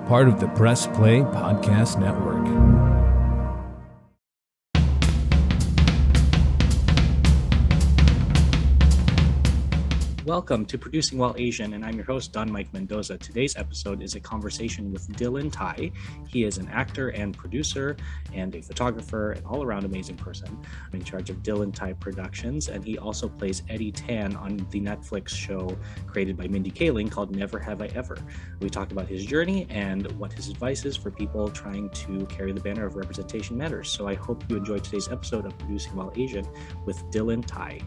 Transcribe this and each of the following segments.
part of the Press Play Podcast Network. Welcome to Producing While Asian, and I'm your host, Don Mike Mendoza. Today's episode is a conversation with Dylan Tai. He is an actor and producer and a photographer, an all-around amazing person. I'm in charge of Dylan Tai Productions, and he also plays Eddie Tan on the Netflix show created by Mindy Kaling called Never Have I Ever. We talk about his journey and what his advice is for people trying to carry the banner of Representation Matters. So I hope you enjoyed today's episode of Producing While Asian with Dylan Tai.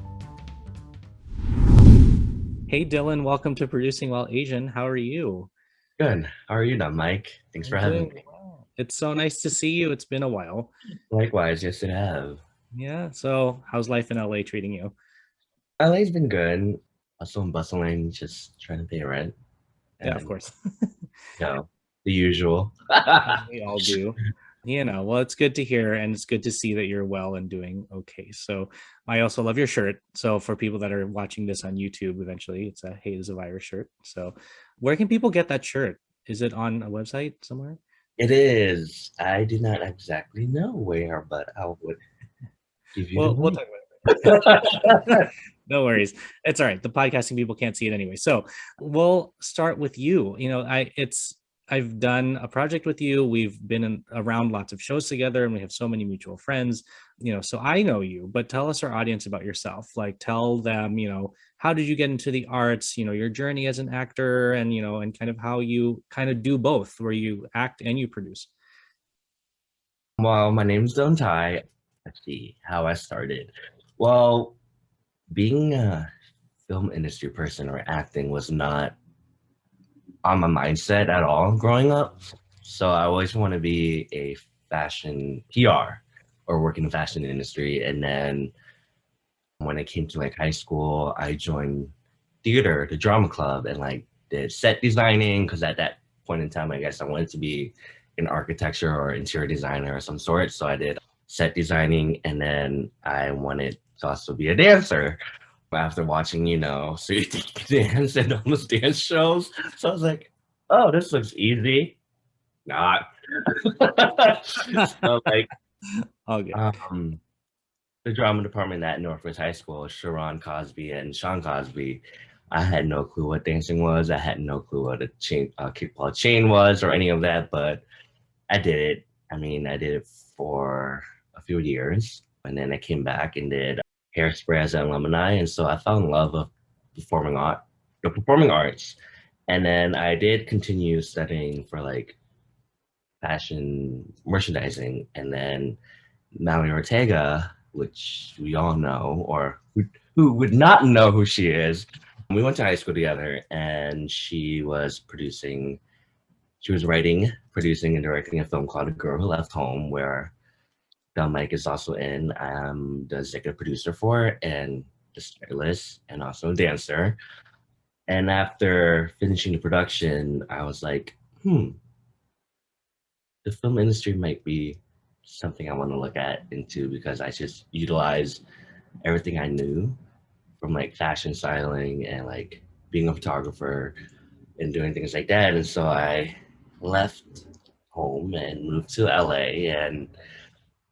Hey Dylan, welcome to Producing While Asian. How are you? Good. How are you, Don Mike? Thanks for having me. Wow. It's so nice to see you. It's been a while. Likewise, yes it have. Yeah. So how's life in LA treating you? LA's been good. Hustle and bustling, just trying to pay rent. Yeah, of course. The usual. We all do. Well, it's good to hear, and it's good to see that you're well and doing okay. So I also love your shirt. So for people that are watching this on YouTube eventually, it's a Hate is a Virus shirt. So where can people get that shirt? Is it on a website somewhere? It is. I do not exactly know where, but I would give you We'll talk about it. No worries. It's all right. The podcasting people can't see it anyway. So we'll start with you. I've done a project with you. We've been around lots of shows together, and we have so many mutual friends, so I know you, but tell us, our audience, about yourself. Like, tell them, how did you get into the arts, your journey as an actor, and, and kind of how you kind of do both, where you act and you produce. Well, my name's Don Tai. Let's see how I started. Well, being a film industry person or acting was not on my mindset at all growing up. So I always want to be a fashion PR or work in the fashion industry. And then when it came to like high school, I joined theater, the drama club, and did set designing, because at that point in time, I guess I wanted to be an architecture or interior designer of some sort. So I did set designing, and then I wanted to also be a dancer after watching, So You Think You Can Dance and all those dance shows. So I was like, oh, this looks easy. Not. So Okay. The drama department at Northwest High School, Sharon Cosby and Sean Cosby, I had no clue what dancing was. I had no clue what a kickball chain was or any of that, but I did it. I did it for a few years, and then I came back and did Hairspray as an alumni, and so I fell in love with the performing arts. And then I did continue studying for fashion merchandising, and then Mallory Ortega, which we all know, or who would not know who she is. We went to high school together, and she was writing, producing, and directing a film called A Girl Who Left Home, where Don Mike is also in. I'm the executive producer for it, and the stylist, and also a dancer. And after finishing the production, I was like, the film industry might be something I want to look into, because I just utilize everything I knew from fashion styling and being a photographer and doing things like that. And so I left home and moved to LA, and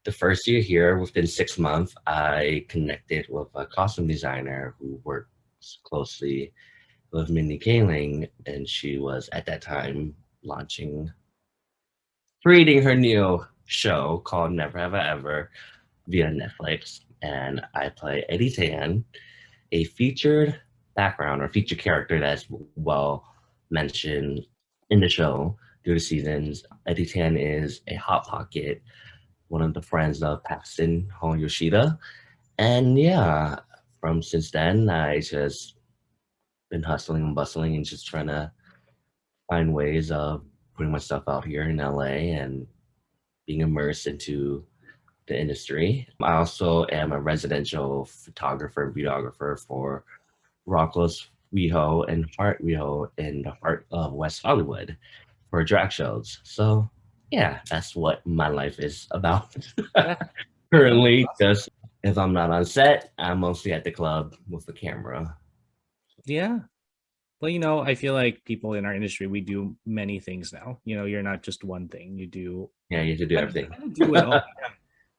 the first year here, within 6 months, I connected with a costume designer who works closely with Mindy Kaling, and she was at that time creating her new show called Never Have I Ever via Netflix. And I play Eddie Tan, a featured background or featured character that's well mentioned in the show through the seasons. Eddie Tan is a Hot Pocket, one of the friends of Paxton Hong Yoshida. And yeah, since then, I just been hustling and bustling and just trying to find ways of putting myself out here in LA and being immersed into the industry. I also am a residential photographer and videographer for Rocco's WeHo and Heart WeHo in the heart of West Hollywood for drag shows. So yeah, that's what my life is about. Currently, just if I'm not on set, I'm mostly at the club with the camera. Yeah. Well, I feel like people in our industry, we do many things now. You're not just one thing. You do Yeah, you have to do everything. kind of do it all.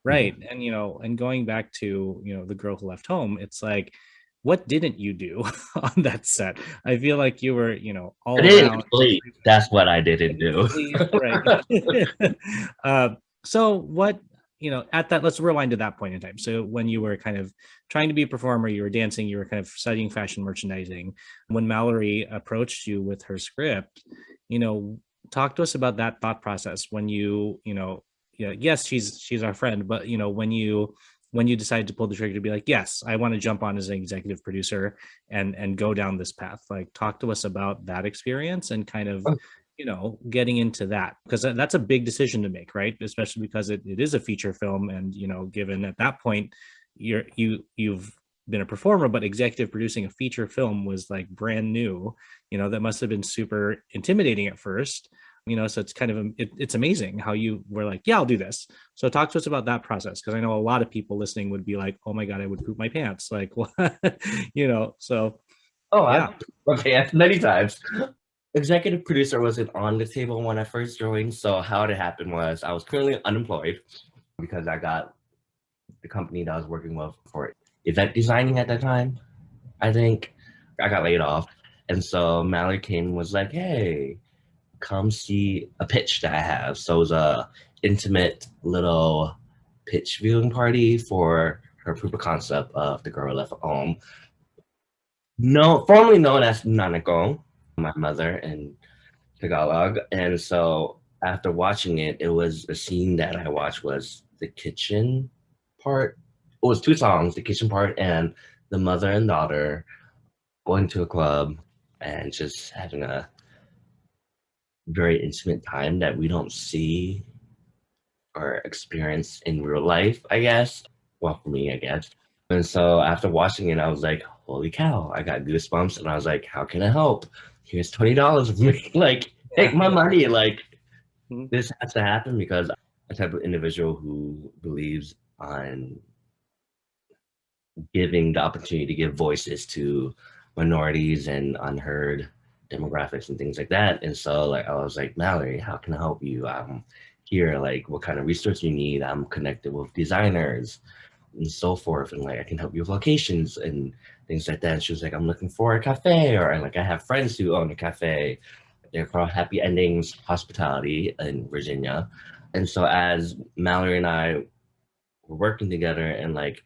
Right. And and going back to, the girl who left home, it's like, what didn't you do on that set? I feel like you were, I all didn't around. sleep. That's what I didn't Didn't do. sleep, right? uh, so what, at that, let's rewind to that point in time. So when you were kind of trying to be a performer, you were dancing, you were kind of studying fashion merchandising. When Mallory approached you with her script, you know, talk to us about that thought process when yeah, yes, she's our friend, but when you decided to pull the trigger to be like, yes, I want to jump on as an executive producer and go down this path. Like, talk to us about that experience and kind of getting into that, because that's a big decision to make, right? Especially because it is a feature film, and given at that point you've been a performer, but executive producing a feature film was like brand new. That must have been super intimidating at first. So it's kind of it's amazing how you were like, yeah, I'll do this. So talk to us about that process, because I know a lot of people listening would be like, oh my god, I would poop my pants, like what? So Oh, yeah. okay, many times. Executive producer wasn't on the table when I first joined. So how it happened was I was currently unemployed because I got the company that I was working with for event designing at that time. I think I got laid off. And so Mallory came and was like, hey, come see a pitch that I have. So it was a intimate little pitch viewing party for her proof of concept of The Girl Left Home. No, formerly known as Nanakong, my mother in Tagalog. And so after watching it, it was the scene that I watched was the kitchen part. It was two songs, the kitchen part and the mother and daughter going to a club and just having a very intimate time that we don't see or experience in real life, I guess. Well, for me, I guess. And so after watching it, I was like, holy cow, I got goosebumps. And I was like, how can I help? Here's $20 for me. Like, take my money. Like, Mhm. this has to happen because I'm a type of individual who believes on giving the opportunity to give voices to minorities and unheard demographics and things like that. And so like I was like, Mallory, how can I help you? I'm here, like what kind of resource you need? I'm connected with designers and so forth. And like I can help you with locations and things like that. And she was like, I'm looking for a cafe, or like I have friends who own a cafe. They're called Happy Endings Hospitality in Virginia. And so as Mallory and I were working together and like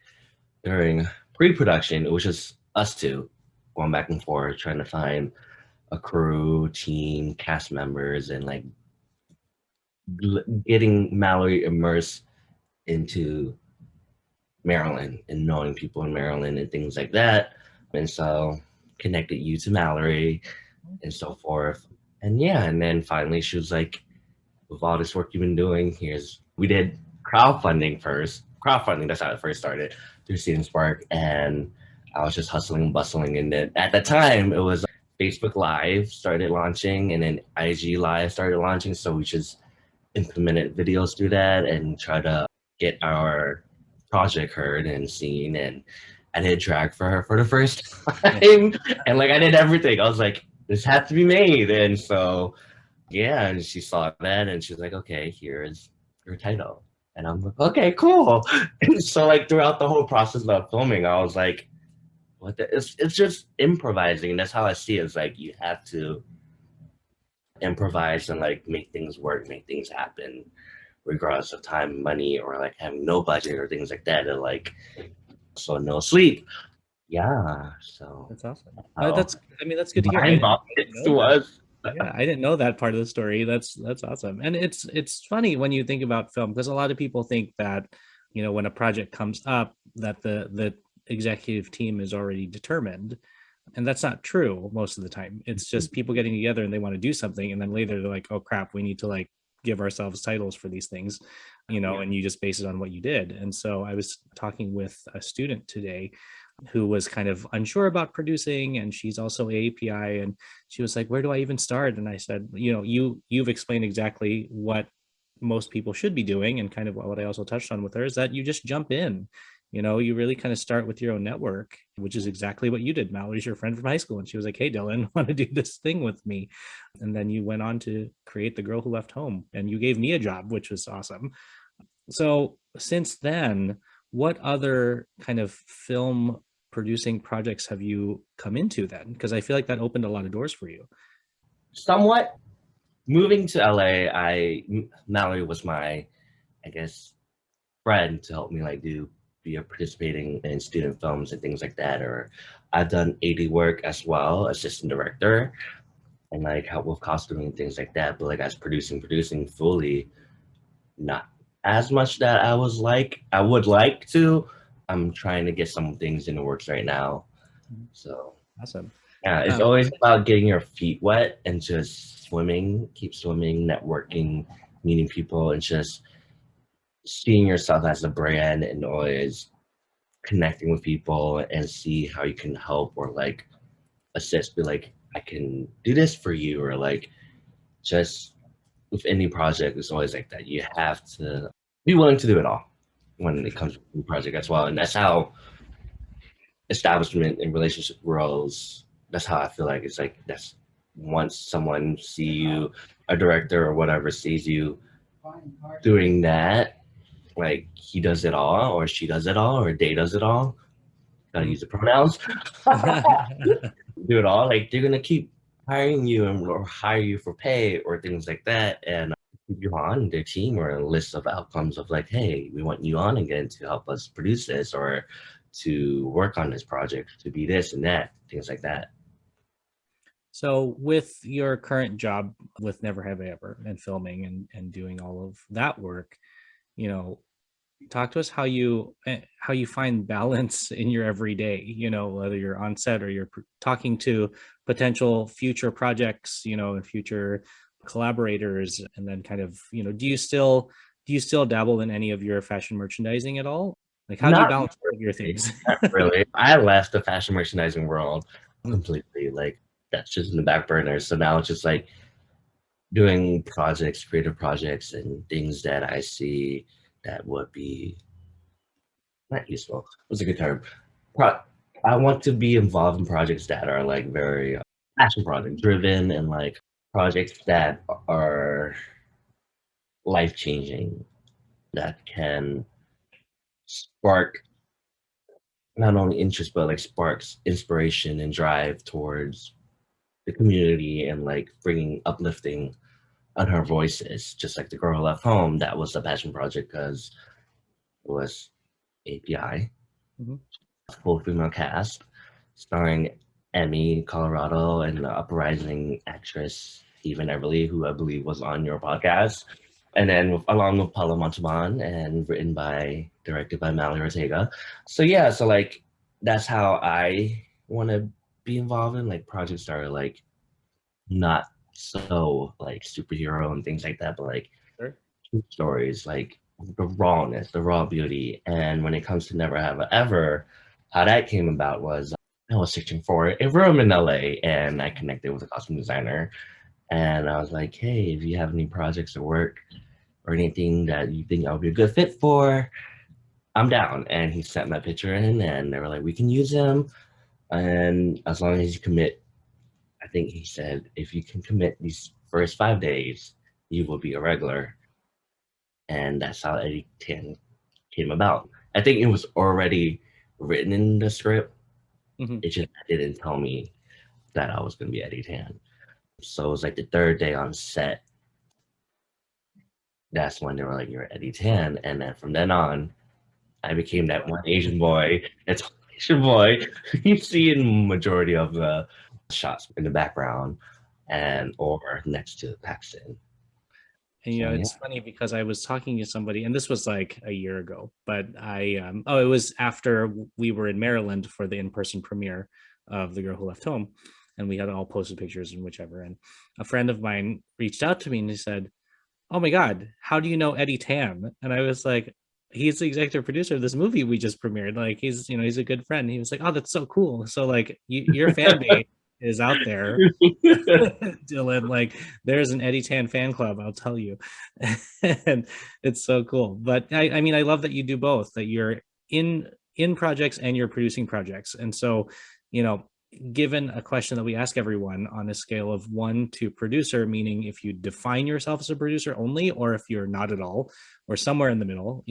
during pre-production, it was just us two going back and forth trying to find a crew, team, cast members, and like getting Mallory immersed into Maryland and knowing people in Maryland and things like that. And so connected you to Mallory and so forth. And yeah, and then finally she was like, with all this work you've been doing, we did crowdfunding first. Crowdfunding, that's how it first started through Student Spark. And I was just hustling and bustling. And then at the time, it was Facebook Live started launching, and then IG Live started launching. So we just implemented videos through that and try to get our project heard and seen. And I did drag for her for the first time. And like I did everything. I was like, this has to be made. And so yeah, and she saw that and she was like, okay, here's your title. And I'm like, okay, cool. And so like throughout the whole process of filming, I was like, what the it's just improvising. That's how I see it. It's like you have to improvise and like make things work, make things happen, regardless of time, money, or like having no budget or things like that. And like so no sleep. Yeah. So That's awesome. how That's good to hear. my I didn't involvement know that. was. Yeah, I didn't know that part of the story. That's awesome. And it's funny when you think about film, because a lot of people think that, when a project comes up, that the executive team is already determined. And that's not true most of the time. It's just people getting together and they want to do something, and then later they're like, oh crap, we need to like give ourselves titles for these things, and you just base it on what you did. And so I was talking with a student today who was kind of unsure about producing, and she's also AAPI, and she was like, where do I even start? And I said, you've explained exactly what most people should be doing, and kind of what I also touched on with her is that you just jump in. you really kind of start with your own network, which is exactly what you did. Mallory's your friend from high school, and she was like, "Hey, Dylan, want to do this thing with me?" And then you went on to create The Girl Who Left Home, and you gave me a job, which was awesome. So since then, what other kind of film producing projects have you come into then? Because I feel like that opened a lot of doors for you. Somewhat. Moving to LA, Mallory was my, I guess, friend to help me like be participating in student films and things like that. Or I've done AD work as well, assistant director, and like help with costuming and things like that. But like as producing fully, not as much that I would like to. I'm trying to get some things in the works right now. So Awesome. yeah, it's always about getting your feet wet and just swimming, keep swimming, networking, meeting people, and just seeing yourself as a brand and always connecting with people and see how you can help or like assist. Be like, I can do this for you, or like just with any project, it's always like that. You have to be willing to do it all when it comes to the project as well. And that's how establishment and relationship roles, that's how I feel like it's like that's once someone see you, a director or whatever sees you doing that, like he does it all or she does it all or they does it all. Gotta use the pronouns. Do it all. Like they're gonna keep hiring you or hire you for pay or things like that, and keep you on their team or a list of outcomes of like, hey, we want you on again to help us produce this or to work on this project, to be this and that, things like that. So with your current job with Never Have I Ever and filming and doing all of that work, you know, talk to us how you find balance in your everyday, whether you're on set or you're talking to potential future projects, and future collaborators, and then kind of, do you still dabble in any of your fashion merchandising at all? Like how do you Not balance all of your really. things? Not really. I left the fashion merchandising world completely. Like that's just in the back burner. So now it's just like doing projects, creative projects, and things that I see that would be not useful. What's a good term? Pro- I want to be involved in projects that are like very passion project driven and like projects that are life changing, that can spark not only interest but like sparks inspiration and drive towards the community and like bringing uplifting on her voices, just like The Girl Who Left Home. That was a passion project because it was API, Mhm. full female cast, starring Emmy Colorado and the uprising actress Stephen Everly, who I believe was on your podcast. And then along with Paolo Montalban and written by, directed by Mallory Ortega. So yeah, so like that's how I want to be involved in like projects that are like not so like superhero and things like that, but like Sure. true stories, like the rawness, the raw beauty. And when it comes to Never Have I Ever, how that came about was I was searching for a room in LA and I connected with a costume designer. And I was like, hey, if you have any projects or work or anything that you think I would be a good fit for, I'm down. And he sent my picture in and they were like, we can use him. And as long as you commit, I think he said, if you can commit these first 5 days, you will be a regular. And that's how Eddie Tan came about. I think it was already written in the script. Mhm. It just didn't tell me that I was going to be Eddie Tan. So it was like the third day on set. That's when they were like, "You're Eddie Tan," and then from then on, I became that one Asian boy. It's Asian boy you see in majority of the shots in the background and or next to Paxton. And So yeah. it's funny because I was talking to somebody, and this was like a year ago, but it was after we were in Maryland for the in-person premiere of The Girl Who Left Home, and we had all posted pictures and whichever. And a friend of mine reached out to me and he said, "Oh my God, how do you know Eddie Tan?" And I was like, "He's the executive producer of this movie we just premiered. Like he's a good friend." He was like, "Oh, that's so cool." So like your fan base is out there. Dylan, like there's an Eddie Tan fan club, I'll tell you. And it's so cool. But I mean, I love that you do both, that you're in in projects and you're producing projects. And so, given a question that we ask everyone on a scale of 1 to producer, meaning if you define yourself as a producer only, or if you're not at all, or somewhere in the middle,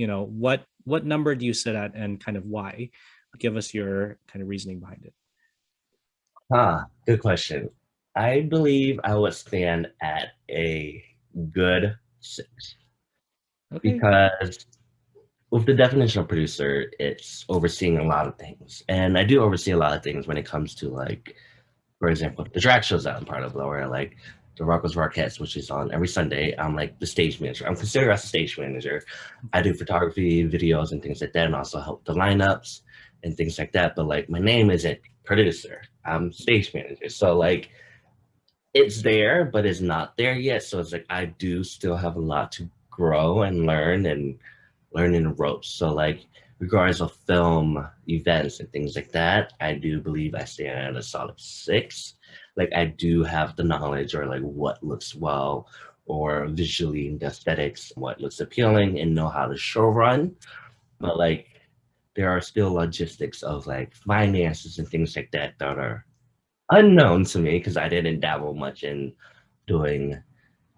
what number do you sit at and kind of why? Give us your kind of reasoning behind it. Good question. I believe I would stand at a good 6 Okay. because with the definition of producer, it's overseeing a lot of things. And I do oversee a lot of things when it comes to, like, for example, the drag shows that I'm part of, or like the Rocco's Rockettes, which is on every Sunday. I'm like the stage manager. I'm considered as a stage manager. I do photography, videos, and things like that, and also help the lineups and things like that. But like my name isn't producer. I'm stage manager. So like it's there, but it's not there yet. So it's like I do still have a lot to grow and learn in the ropes. So like regardless of film events and things like that, I do believe I stand at a solid 6. Like I do have the knowledge or like what looks well or visually the aesthetics, what looks appealing and know how to show run. But like there are still logistics of like finances and things like that that are unknown to me because I didn't dabble much in doing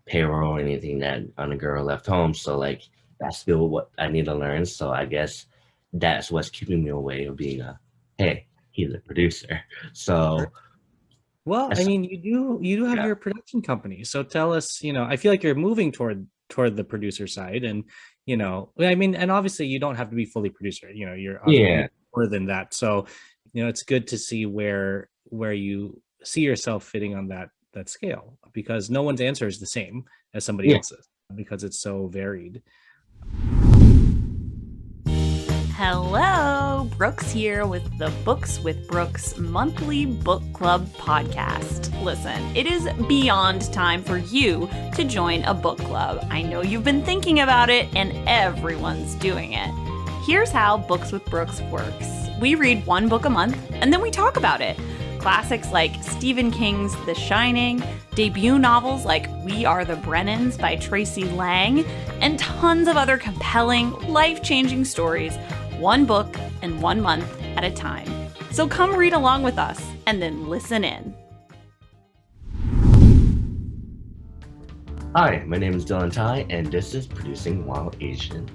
payroll or anything that on a girl left home. So like that's still what I need to learn. So I guess that's what's keeping me away of being hey, he's a producer. So Well, I mean, you do have your production company. So tell us, I feel like you're moving toward the producer side, and I mean, and obviously you don't have to be fully producer. You're obviously more than that. So, it's good to see where you see yourself fitting on that scale, because no one's answer is the same as somebody else's because it's so varied. Hello, Brooks here with the Books with Brooks monthly book club podcast. Listen, it is beyond time for you to join a book club. I know you've been thinking about it and everyone's doing it. Here's how Books with Brooks works. We read one book a month and then we talk about it. Classics like Stephen King's The Shining, debut novels like We Are the Brennans by Tracy Lang, and tons of other compelling, life-changing stories, one book and 1 month at a time. So come read along with us and then listen in. Hi, my name is Dylan Tai, and this is Producing While Asian.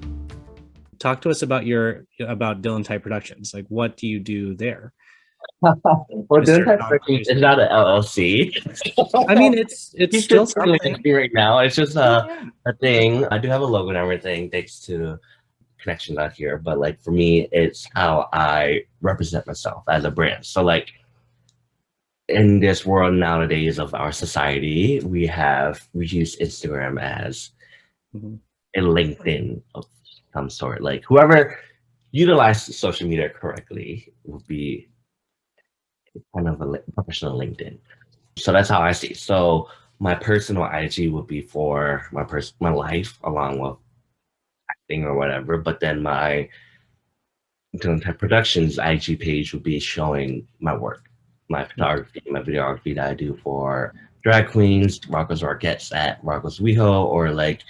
Talk to us about Dylan Tai Productions. Like, what do you do there? Well, Dylan Tai Productions is not an LLC. I mean, it's still something right now. It's just a thing. I do have a logo and everything, thanks to connections out here, but like for me it's how I represent myself as a brand. So like in this world nowadays of our society, we use Instagram as a LinkedIn of some sort. Like whoever utilizes social media correctly would be kind of a professional LinkedIn. So that's how I see it. So my personal IG would be for my life along with acting or whatever, but then my Dylan Tai Productions IG page would be showing my work, my photography, my videography that I do for drag queens, Rocco's Rockettes at Rocco's WeHo, or like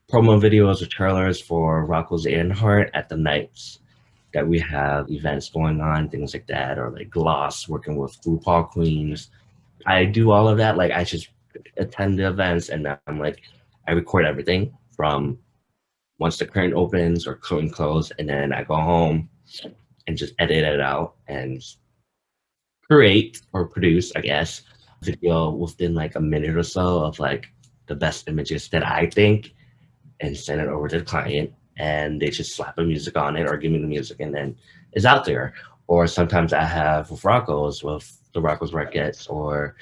promo videos or trailers for Rocco's Heart at the nights that we have events going on, things like that, or like Gloss working with RuPaul queens. I do all of that. Like I just attend the events and I'm like, I record everything from once the curtain opens or curtain close, and then I go home and just edit it out and create or produce, I guess, video within like a minute or so of like the best images that I think and send it over to the client, and they just slap the music on it or give me the music and then it's out there. Or sometimes I have with the Rocco's Rockettes or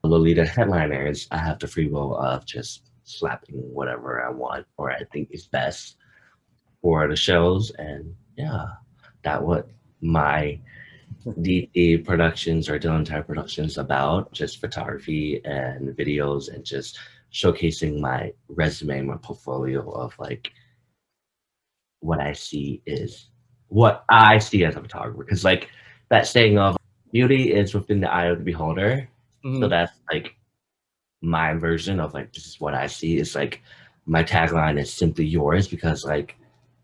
Lolita headliners, I have the free will of just slapping whatever I want or I think is best for the shows. And yeah, that what my DT Productions or Dylan Tai Productions about, just photography and videos and just showcasing my resume, my portfolio of like what I see as a photographer. Because like that saying of beauty is within the eye of the beholder. So that's like my version of like, this is what I see. It's like my tagline is simply yours, because like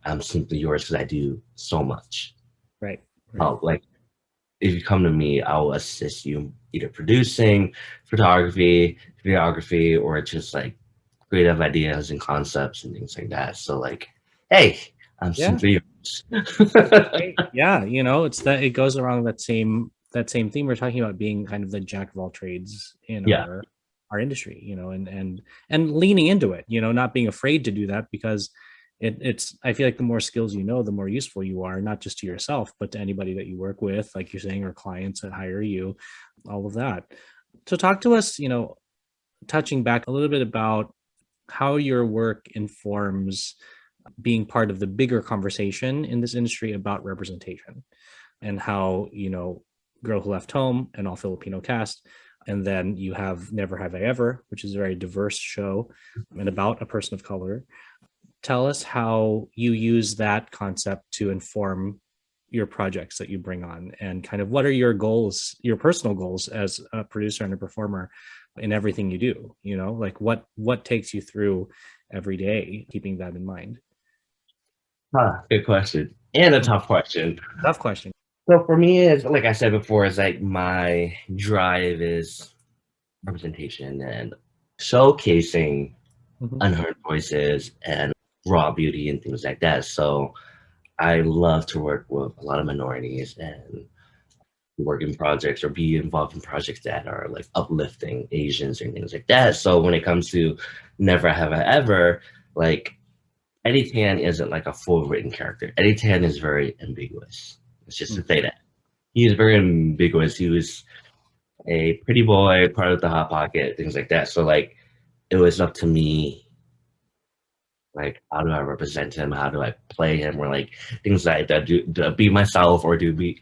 I'm simply yours because I do so much. Right. Like if you come to me, I will assist you either producing, photography, videography, or just like creative ideas and concepts and things like that. So like, hey, I'm some videos. Right. Yeah, it's that it goes around that same theme. We're talking about being kind of the jack of all trades in Yeah. our industry, and leaning into it, not being afraid to do that, because it's I feel like the more skills the more useful you are, not just to yourself, but to anybody that you work with, like you're saying, or clients that hire you, all of that. So talk to us, touching back a little bit about how your work informs being part of the bigger conversation in this industry about representation, and how, Girl Who Left Home, an all Filipino cast, and then you have Never Have I Ever, which is a very diverse show and about a person of color. Tell us how you use that concept to inform your projects that you bring on, and kind of what are your goals, your personal goals as a producer and a performer in everything you do, like what takes you through every day, keeping that in mind. Good question. And a tough question. Tough question. So for me, is like I said before, is like my drive is representation and showcasing unheard voices and raw beauty and things like that. So I love to work with a lot of minorities and work in projects or be involved in projects that are like uplifting Asians and things like that. So when it comes to Never Have I Ever, like Eddie Tan isn't like a full written character. Eddie Tan is very ambiguous. It's just to say that. He is very ambiguous. He was a pretty boy, part of the Hot Pocket, things like that. So like it was up to me, like how do I represent him? How do I play him? Or like things like that. Do I be myself, or do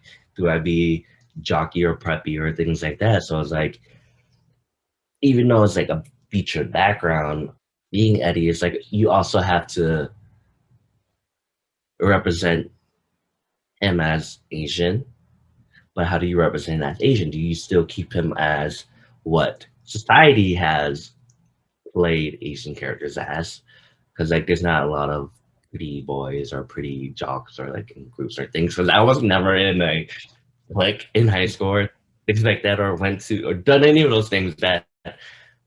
I be jockey or preppy or things like that? So it's like, even though it's like a featured background, being Eddie is like you also have to represent him as Asian, but how do you represent him as Asian? Do you still keep him as what society has played Asian characters as? Because like there's not a lot of pretty boys or pretty jocks or like in groups or things. Because I was never in like in high school or things like that, or went to or done any of those things that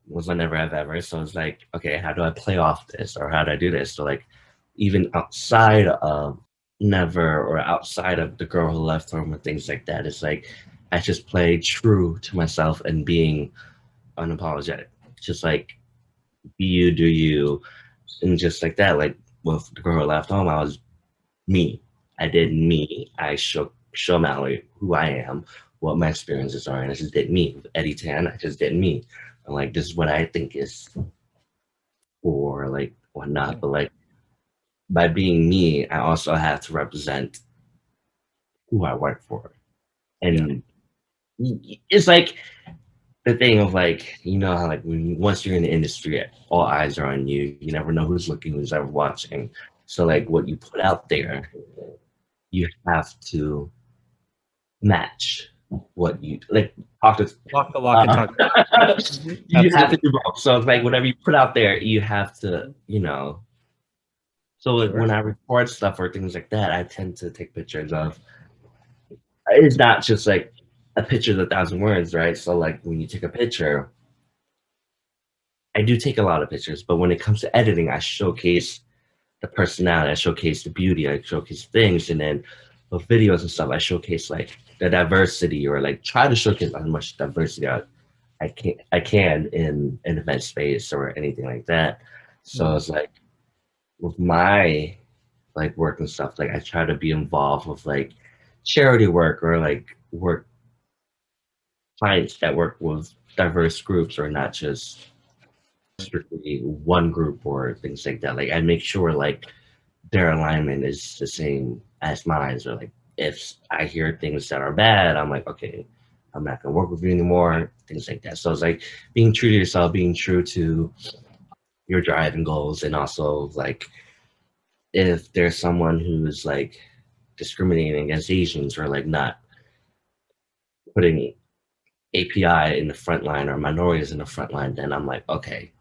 was I Never Have Ever. So it's like, okay, how do I play off this, or how do I do this? So like even outside of Never, or outside of The Girl Who Left Home or things like that, it's like I just play true to myself and being unapologetic. Just like be you, do you, and just like that. Like with The Girl Who Left Home, I was me. I did me. I show Mallory who I am, what my experiences are, and I just did me. With Eddie Tan, I just did me. And like this is what I think is or like whatnot. But like by being me, I also have to represent who I work for. And it's like the thing of like, how like once you're in the industry, all eyes are on you. You never know who's looking, who's ever watching. So like what you put out there, you have to match what you like. Walk the walk and talk. You have to do both. So it's like whatever you put out there, you have to, So like when I record stuff or things like that, I tend to take pictures of. It's not just like a picture of 1,000 words, right? So like when you take a picture, I do take a lot of pictures, but when it comes to editing, I showcase the personality, I showcase the beauty, I showcase things, and then with videos and stuff, I showcase like the diversity, or like try to showcase as much diversity I can in an event space or anything like that. So it's like with my like work and stuff, like I try to be involved with like charity work, or like work clients that work with diverse groups, or not just strictly one group or things like that. Like I make sure like their alignment is the same as mine. So like if I hear things that are bad, I'm like, okay, I'm not gonna work with you anymore, things like that. So it's like being true to yourself, being true to your drive and goals. And also like if there's someone who's like discriminating against Asians, or like not putting API in the front line or minorities in the front line, then I'm like, okay,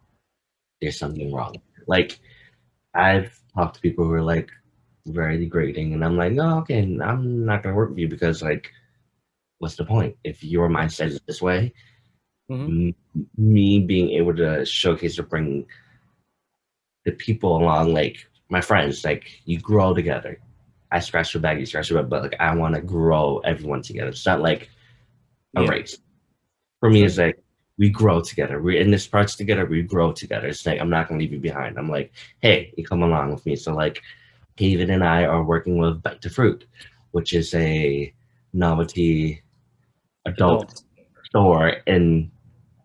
there's something wrong. Like I've talked to people who are like, very degrading. And I'm like, no, okay, I'm not gonna work with you because like, what's the point if your mindset is this way? Hmm. Me being able to showcase or bring the people along, like my friends, like you grow together. I scratch your back, you scratch your back, but like I want to grow everyone together. It's not like a Yeah. race. For me, Sure. it's like we grow together. We're in this parts together. We grow together. It's like I'm not gonna leave you behind. I'm like, hey, you come along with me. So like, David and I are working with Bite to Fruit, which is a novelty adult Adult. store in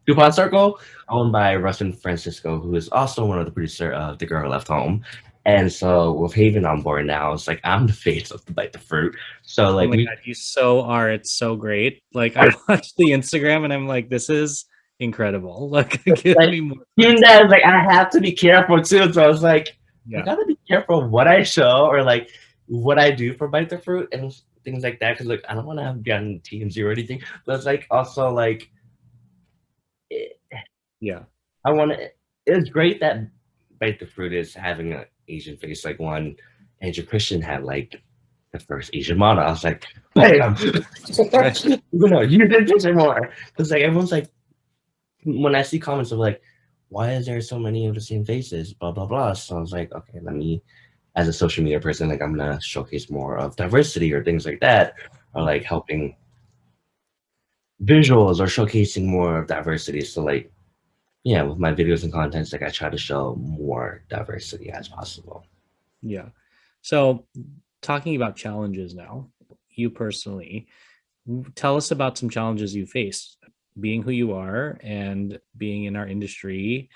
Coupon Circle, owned by Rustin Francisco, who is also one of the producer of The Girl Left Home. And so with Haven on board now, it's like I'm the face of the Bite the Fruit. So Oh like my we God, you so are. It's so great. Like I watched the Instagram and I'm like, this is incredible. Like give like me more even content. that like I have to be careful too. So I was like, I Yeah. gotta be careful what I show or like what I do for Bite the Fruit and things like that. Cause like I don't want to have gotten TMZ or anything. But it's like also like Yeah. I want to. It's great that Bite the Fruit is having an Asian face. Like one, Andrew Christian had like the first Asian model. I was like, bam! Right. You know, you did this more because like everyone's like, when I see comments of like, why is there so many of the same faces? Blah blah blah. So I was like, okay, let me, as a social media person, like I'm gonna showcase more of diversity or things like that, or like helping visuals or showcasing more of diversity. So like yeah, with my videos and contents, like I try to show more diversity as possible. Yeah. So talking about challenges now, you personally, tell us about some challenges you faced being who you are and being in our industry.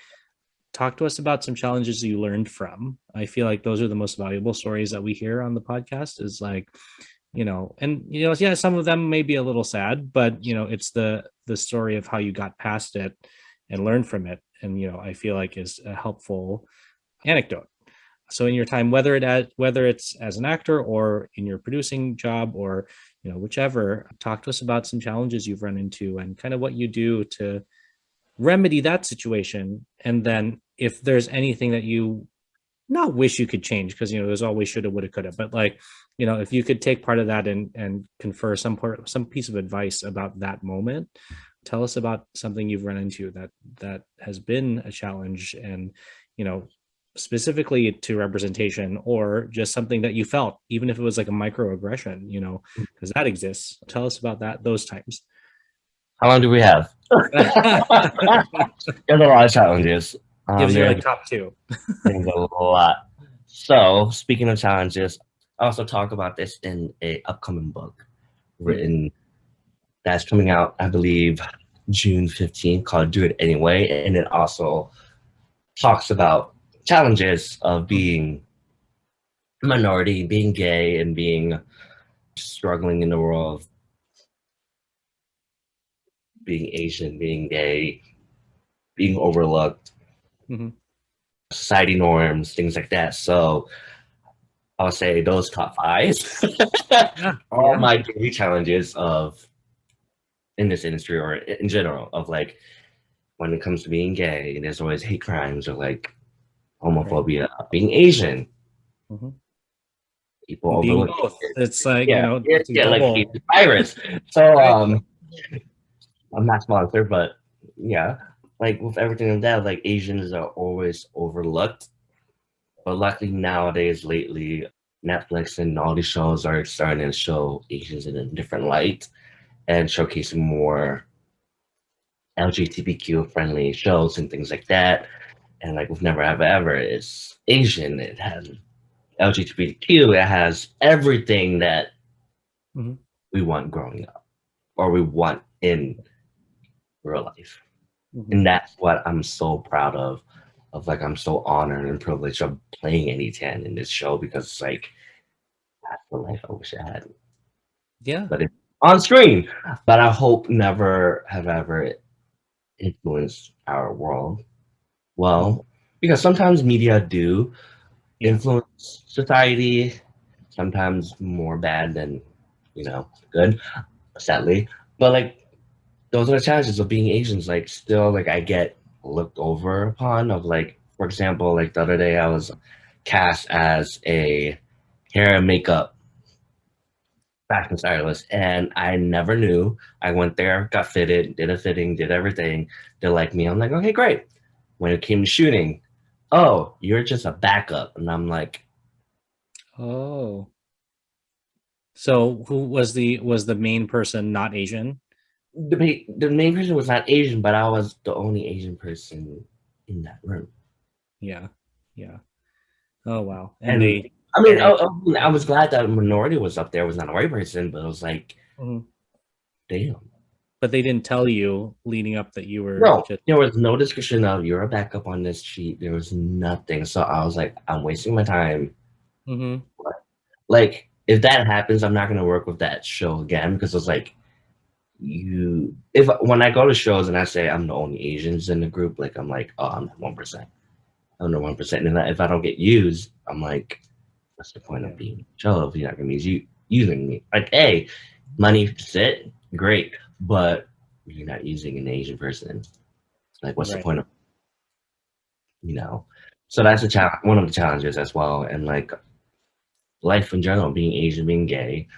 Talk to us about some challenges you learned from. I feel like those are the most valuable stories that we hear on the podcast is like, and yeah, some of them may be a little sad, but it's the story of how you got past it and learned from it. And I feel like is a helpful anecdote. So in your time, whether it's as an actor or in your producing job or whichever, talk to us about some challenges you've run into and kind of what you do to remedy that situation. And then if there's anything that you not wish you could change, because there's always shoulda, woulda, coulda, but like if you could take part of that and confer some piece of advice about that moment, tell us about something you've run into that has been a challenge, and you know specifically to representation, or just something that you felt, even if it was like a microaggression, because that exists. Tell us about those times. How long do we have? There's a lot of challenges. Gives you There's, like top two. there's a lot. So speaking of challenges, I also talk about this in a upcoming book written that's coming out, I believe, June 15th, called Do It Anyway. And it also talks about challenges of being a minority, being gay, and being struggling in the world of being Asian, being gay, being overlooked, Mm-hmm. society norms, things like that. So I'll say those top five Yeah, are yeah. my daily challenges of in this industry or in general of like when it comes to being gay, there's always hate crimes or like homophobia, being Asian, Mm-hmm. people Being overlook both, it's like yeah, yeah, it's a yeah, like double. Asian virus. So Right. I'm not sponsored, but yeah, like with everything of that, like Asians are always overlooked. But luckily nowadays, lately, Netflix and all these shows are starting to show Asians in a different light and showcasing more LGBTQ friendly shows and things like that. And like with Never Have Ever, it's Asian, it has LGBTQ, it has everything that Mhm. we want growing up or we want in real life. Mhm. And that's what I'm so proud of like I'm so honored and privileged of playing Eddie Tan in this show because it's like that's the life I wish I had. Yeah. But it's on screen. But I hope Never Have Ever influenced our world. Well, because sometimes media do Yeah. influence society, sometimes more bad than good, sadly. But like those are the challenges of being Asians. Like still like I get looked over upon of like, for example, like the other day I was cast as a hair and makeup fashion stylist, and I never knew. I went there, got fitted, did a fitting, did everything. They liked me. I'm like, okay, great. When it came to shooting, oh, you're just a backup. And I'm like, Oh. So who was the main person not Asian? the main person was not Asian, but I was the only Asian person in that room. Yeah. Yeah. Oh wow. And And they I mean, like I was glad that a minority was up there, was not a white person, but it was like, Mhm. damn. But they didn't tell you leading up that you were No, just there was no description of you're a backup on this sheet. There was nothing. So I was like, I'm wasting my time. Mhm. Like, if that happens, I'm not gonna work with that show again because it's like if when I go to shows and I say I'm the only Asians in the group, like I'm like, oh, I'm 1%. I'm the 1%. And if I don't get used, I'm like, what's the point of being show if you're not gonna be using me? Like, hey, money sit, great, but you're not using an Asian person. Like, what's the Right. point of So that's a challenge, one of the challenges as well. And like life in general, being Asian, being gay,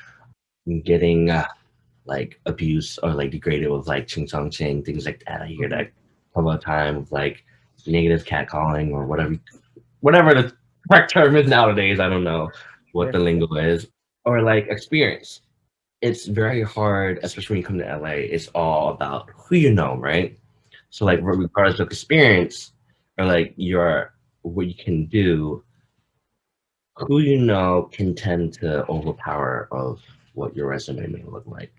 getting like abuse or like degraded with like ching chong ching, things like that. I hear that all the time with like negative catcalling or whatever the correct term is nowadays. I don't know what the lingo is. Or like experience. It's very hard, especially when you come to LA, it's all about who you know, right? So like regardless of experience or like what you can do, who you know can tend to overpower of what your resume may look like.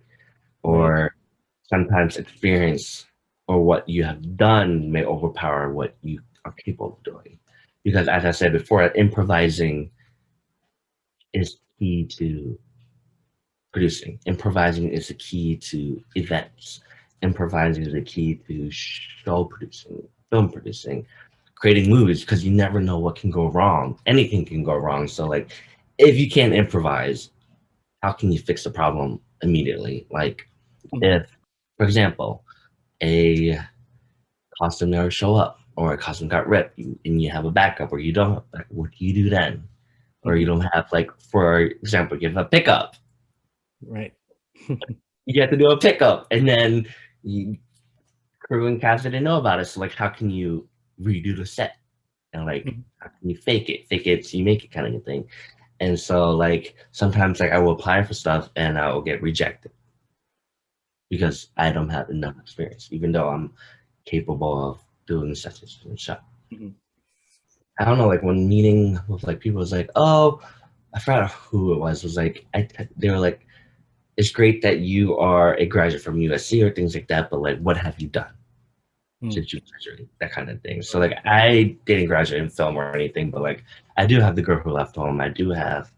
Right. Or sometimes experience or what you have done may overpower what you are capable of doing. Because as I said before, improvising is key to producing. Improvising is the key to events. Improvising is the key to show producing, film producing, creating movies, because you never know what can go wrong. Anything can go wrong. So like if you can't improvise, how can you fix the problem immediately? Like if, for example, a costume never show up or a costume got ripped and you have a backup or you don't, like, what do you do then? Or you don't have, like, for example, you have a pickup. Right. You have to do a pickup and then crew and cast didn't know about it. So like, how can you redo the set? And like, how can you fake it so you make it kind of thing. And so like, sometimes like I will apply for stuff and I will get rejected because I don't have enough experience, even though I'm capable of doing such and such. I don't know, like when meeting with like people, was like, oh, I forgot who it was. It was like they were like, it's great that you are a graduate from USC or things like that, but like, what have you done since you graduated? That kind of thing. So like, I didn't graduate in film or anything, but like, I do have The Girl Who Left Home. I do have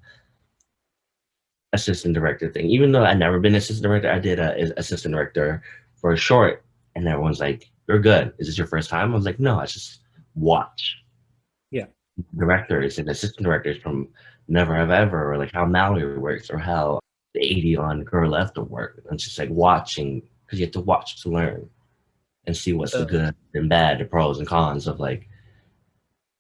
assistant director thing. Even though I've never been assistant director, I did a assistant director for a short, and everyone's like, "You're good. Is this your first time?" I was like, "No, I just watch." Yeah. Directors and assistant directors from Never Have Ever, or like how Mallory works, or how the 80 on Girl Left to work. And it's just like watching, because you have to watch to learn and see what's the good and bad, the pros and cons of like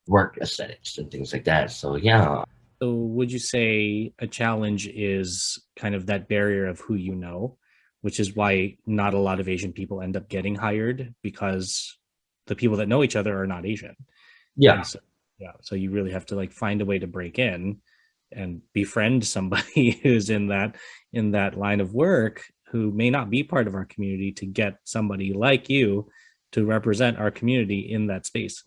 work aesthetics and things like that. So yeah. So would you say a challenge is kind of that barrier of who you know, which is why not a lot of Asian people end up getting hired, because the people that know each other are not Asian. Yeah. So you really have to like find a way to break in and befriend somebody who's in that line of work who may not be part of our community to get somebody like you to represent our community in that space.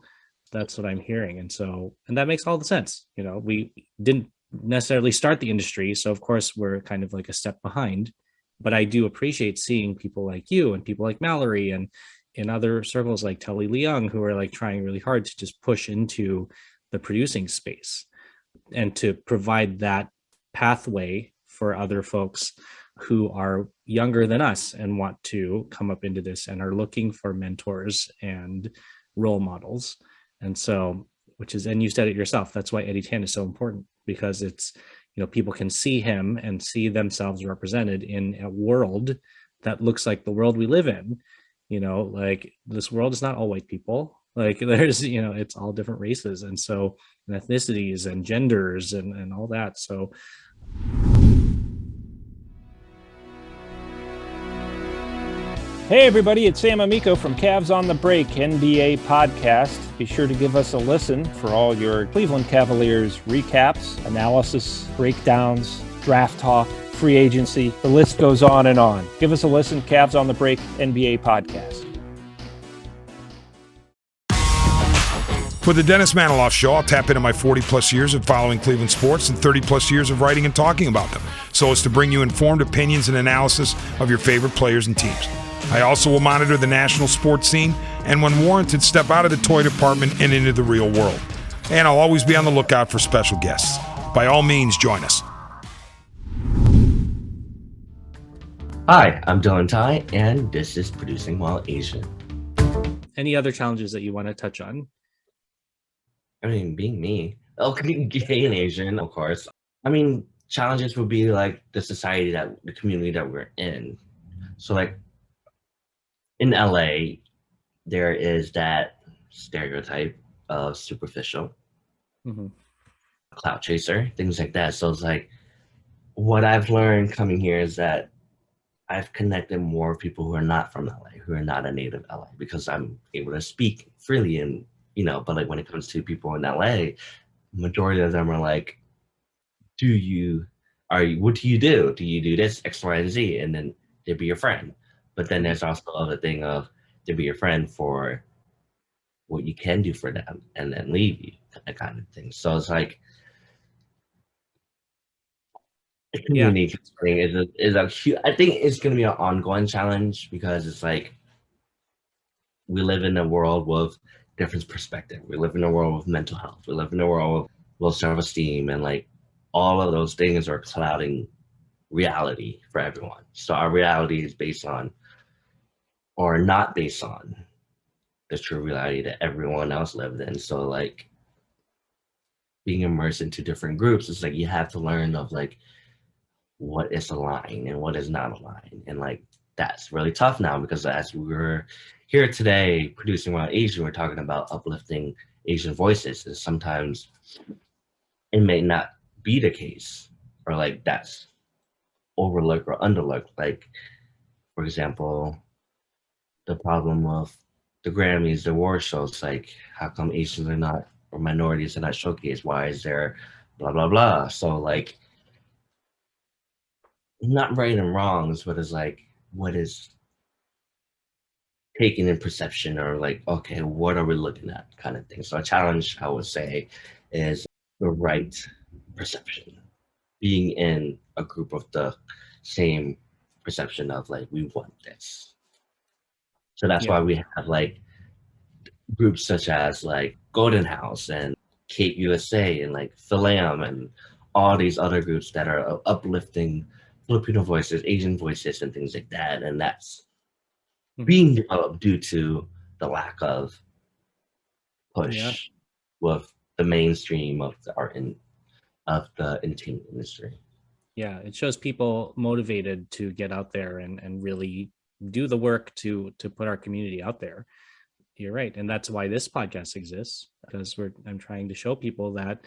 That's what I'm hearing. And that makes all the sense. We didn't necessarily start the industry, so of course we're kind of like a step behind, but I do appreciate seeing people like you and people like Mallory and in other circles like Telly Leung, who are like trying really hard to just push into the producing space and to provide that pathway for other folks who are younger than us and want to come up into this and are looking for mentors and role models. And so, and you said it yourself, that's why Eddie Tan is so important, because it's, people can see him and see themselves represented in a world that looks like the world we live in. Like, this world is not all white people. Like there's, it's all different races, and so and ethnicities and genders and all that. So Hey everybody, it's Sam Amico from Cavs on the Break NBA podcast. Be sure to give us a listen for all your Cleveland Cavaliers recaps, analysis, breakdowns, draft talk, free agency. The list goes on and on. Give us a listen, Cavs on the Break NBA podcast. For the Dennis Maniloff Show, I'll tap into my 40-plus years of following Cleveland sports and 30-plus years of writing and talking about them, so as to bring you informed opinions and analysis of your favorite players and teams. I also will monitor the national sports scene and, when warranted, step out of the toy department and into the real world. And I'll always be on the lookout for special guests. By all means, join us. Hi, I'm Dylan Tai, and this is Producing While Asian. any other challenges that you want to touch on? I mean, being me, being gay and Asian, of course. I mean, challenges would be like the society the community that we're in. So like in LA, there is that stereotype of superficial, clout chaser, things like that. So it's like, what I've learned coming here is that I've connected more people who are not from LA, who are not a native LA, because I'm able to speak freely and, but like when it comes to people in LA, majority of them are like, what do you do? Do you do this, X, Y, and Z? And then they'd be your friend. But then there's also the other thing of to be your friend for what you can do for them and then leave you, that kind of thing. So it's like the community thing is a huge, I think it's going to be an ongoing challenge, because it's like we live in a world with different perspective. We live in a world with mental health. We live in a world with low self-esteem, and like all of those things are clouding reality for everyone. So our reality is based on, or not based on, the true reality that everyone else lived in. So like being immersed into different groups, it's like you have to learn of like what is a line and what is not a line. And like that's really tough now, because as we're here today producing While Asian, we're talking about uplifting Asian voices, and sometimes it may not be the case, or like that's overlooked or underlooked. Like, for example, the problem of the Grammys, the award shows, like how come Asians are not, or minorities are not showcased? Why is there blah blah blah? So like, not right and wrongs, but it's like what is taken in perception, or like, okay, what are we looking at, kind of thing. So a challenge, I would say, is the right perception, being in a group of the same perception of like, we want this. So that's why we have like groups such as like Golden House and Cape USA and like Philam and all these other groups that are uplifting Filipino voices, Asian voices, and things like that. And that's being developed due to the lack of push with the mainstream of the art and of the entertainment industry. Yeah, it shows people motivated to get out there and really do the work to put our community out there. You're right. And that's why this podcast exists, because I'm trying to show people that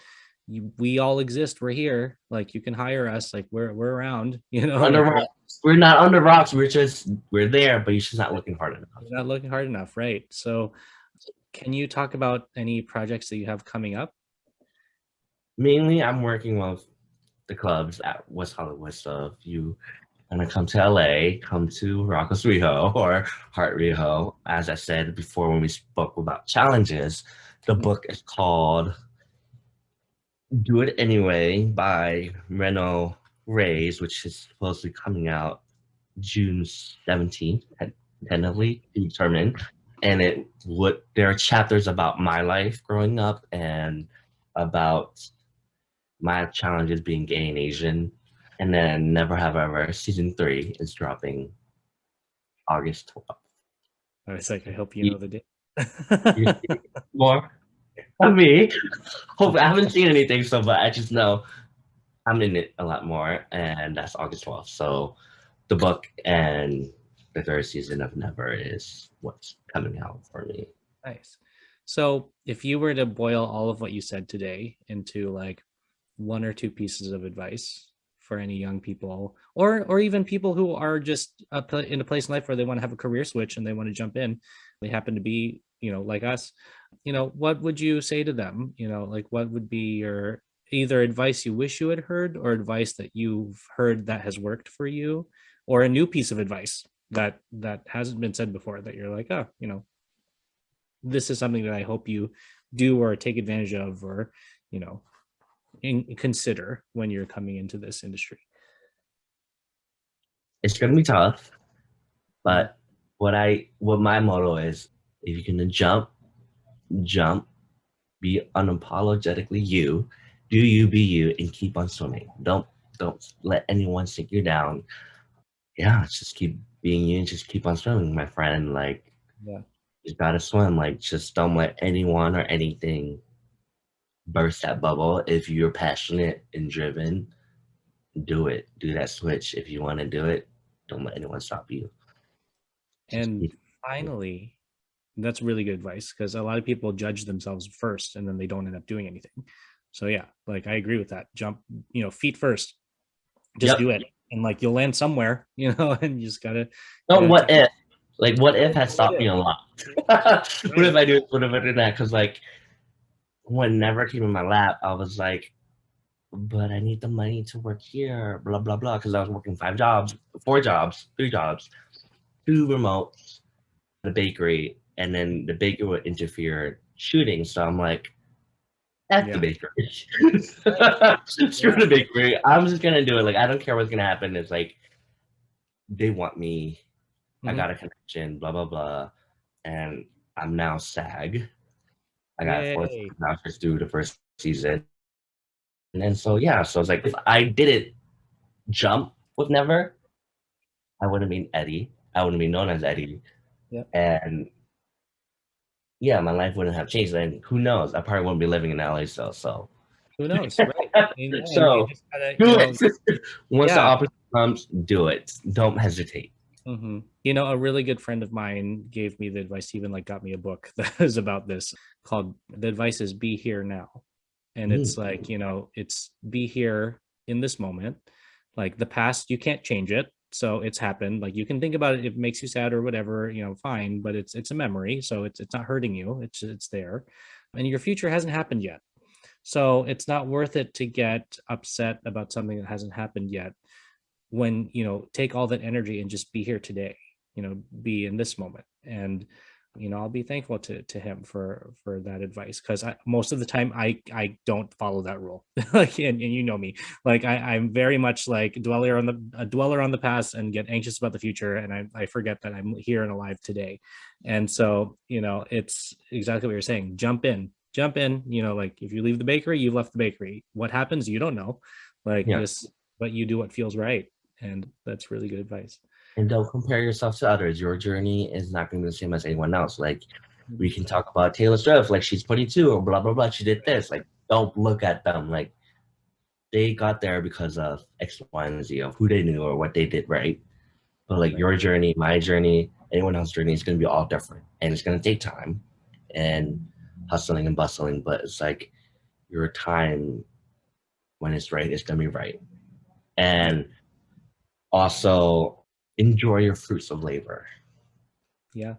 we all exist. We're here. Like, you can hire us. Like, we're around, Under rocks. We're not under rocks. We're there, but you're just not looking hard enough. You're not looking hard enough. Right. So can you talk about any projects that you have coming up? Mainly, I'm working with the clubs at West Hollywood. So if you want to come to LA, come to Rocco's Riho or Heart Riho. As I said before when we spoke about challenges, the book is called Do It Anyway by Reno Reyes, which is supposedly coming out June 17th, tentatively determined. And there are chapters about my life growing up and about my challenges being gay and Asian. And then Never Have Ever season 3 is dropping August 12th. I was like, I hope you know the date. More of me. Hope I haven't seen anything, but I just know I'm in it a lot more, and that's August 12th. So the book and the 3rd season of Never is what's coming out for me. Nice. So if you were to boil all of what you said today into like one or two pieces of advice for any young people, or even people who are just in a place in life where they want to have a career switch and they want to jump in, they happen to be, like us, what would you say to them? Like what would be your either advice you wish you had heard, or advice that you've heard that has worked for you, or a new piece of advice that hasn't been said before that you're like, oh, this is something that I hope you do or take advantage of, or consider when you're coming into this industry? It's gonna be tough, but what my motto is, if you can jump, be unapologetically you, do you, be you, and keep on swimming. Don't let anyone sink you down. Yeah, just keep being you and just keep on swimming, my friend. Like, Yeah. you gotta swim. Like, just don't let anyone or anything burst that bubble. If you're passionate and driven, do it. Do that switch. If you want to do it, don't let anyone stop you. And finally, that's really good advice, because a lot of people judge themselves first and then they don't end up doing anything. So yeah, like I agree with that. Jump, feet first. Just do it. And like you'll land somewhere, and you just gotta. What if? Like, what if has stopped me a lot? What if I do this? What if I do that? Because like, when never came in my lap, I was like, but I need the money to work here, blah, blah, blah. Because I was working 3 jobs, 2 remotes, the bakery, and then the bakery would interfere shooting. So I'm like, the bakery. Screw the bakery. I'm just going to do it. Like, I don't care what's going to happen. It's like, they want me. I got a connection, blah, blah, blah. And I'm now SAG. I got 4 vouchers through the first season. And then so it's like, if I didn't jump with Never, I wouldn't be Eddie. I wouldn't be known as Eddie. Yeah. And my life wouldn't have changed. And who knows? I probably wouldn't be living in LA still. So who knows? Right. So do it. Once the opportunity comes, do it. Don't hesitate. Mm-hmm. A really good friend of mine gave me the advice. He even like got me a book that is about this, called, the advice is be here now. And it's like, it's be here in this moment. Like the past, you can't change it. So it's happened. Like you can think about it. If it makes you sad or whatever, fine, but it's a memory. So it's not hurting you. It's there. And your future hasn't happened yet. So it's not worth it to get upset about something that hasn't happened yet. When, take all that energy and just be here today, be in this moment. And, I'll be thankful to him for that advice, because most of the time I don't follow that rule. Like, and you know me, like I'm very much like a dweller on the past and get anxious about the future. And I forget that I'm here and alive today. And so, it's exactly what you're saying. Jump in, like if you leave the bakery, you've left the bakery. What happens? You don't know. Like this, but you do what feels right. And that's really good advice. And don't compare yourself to others. Your journey is not going to be the same as anyone else. Like, we can talk about Taylor Swift, like she's 22 or blah, blah, blah. She did this. Like, don't look at them. Like, they got there because of X, Y, and Z, of who they knew or what they did right. But like your journey, my journey, anyone else's journey is going to be all different. And it's going to take time and hustling and bustling. But it's like your time, when it's right, it's going to be right. And also, enjoy your fruits of labor. Yeah.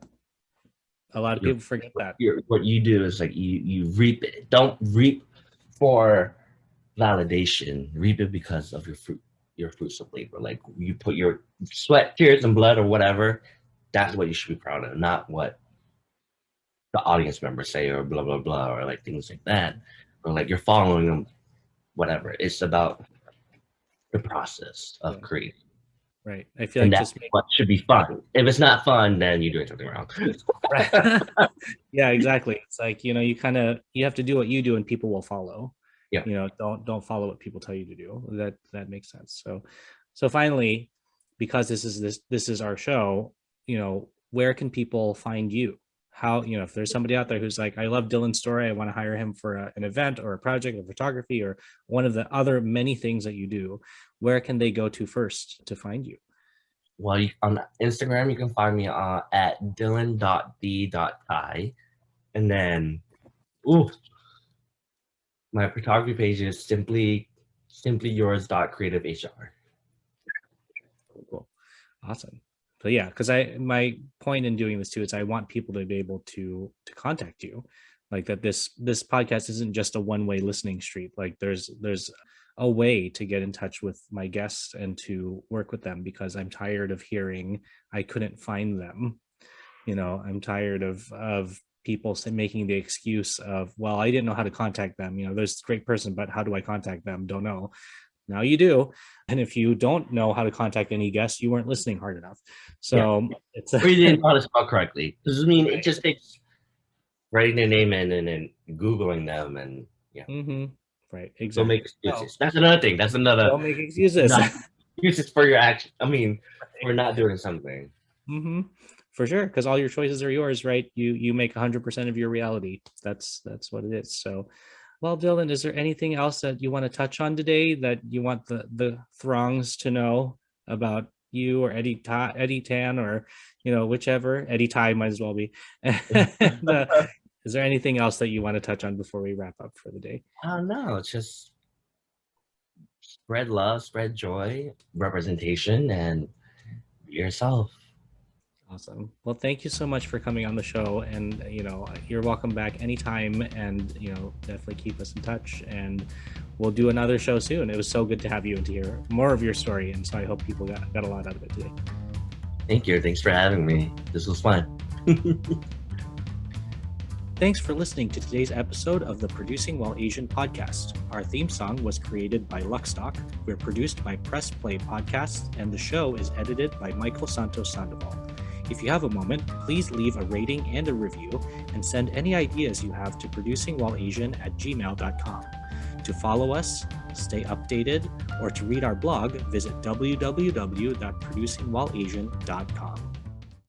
A lot of people forget that. What you do is like you reap it. Don't reap for validation. Reap it because of your fruits of labor. Like you put your sweat, tears, and blood or whatever. That's what you should be proud of, not what the audience members say or blah, blah, blah, or like things like that. Or like you're following them, whatever. It's about the process of creating. Right. I feel like that's what should be fun. If it's not fun, then you're doing something wrong. Right. Yeah, exactly. It's like, you have to do what you do and people will follow. Yeah. Don't follow what people tell you to do. That makes sense. So finally, because this is our show, where can people find you? How, if there's somebody out there who's like, I love Dylan's story, I want to hire him for an event or a project of photography or one of the other many things that you do, where can they go to first to find you? Well, on Instagram, you can find me at dylan.b.kai. And then, ooh, my photography page is simply yours.creativehr. Cool. Awesome. So yeah, because my point in doing this too is I want people to be able to contact you, like that this podcast isn't just a one-way listening street. Like there's a way to get in touch with my guests and to work with them, because I'm tired of hearing I couldn't find them. I'm tired of people making the excuse of, well, I didn't know how to contact them. There's a great person, but how do I contact them? Don't know. Now you do. And if you don't know how to contact any guests, you weren't listening hard enough. So it's or you didn't know how to spell correctly. Because it just takes writing their name in and then Googling them and right. Exactly. Don't make excuses. That's another thing. That's another. Don't make excuses. Excuses for your action. For not doing something. For sure, because all your choices are yours, right? You make 100% of your reality. That's what it is. So, well, Dylan, is there anything else that you want to touch on today that you want the throngs to know about you or Eddie Tan, or whichever? Eddie Tai might as well be. Is there anything else that you want to touch on before we wrap up for the day? No, it's just spread love, spread joy, representation, and be yourself. Awesome. Well, thank you so much for coming on the show, and you're welcome back anytime, and definitely keep us in touch, and we'll do another show soon. It was so good to have you and to hear more of your story, and so I hope people got a lot out of it today. Thank you. Thanks for having me. This was fun. Thanks for listening to today's episode of the Producing While Asian podcast. Our theme song was created by Luckstock. We're produced by Press Play Podcasts, and the show is edited by Michael Santos Sandoval. If you have a moment, please leave a rating and a review, and send any ideas you have to producingwhileasian@gmail.com. To follow us, stay updated, or to read our blog, visit www.producingwhileasian.com.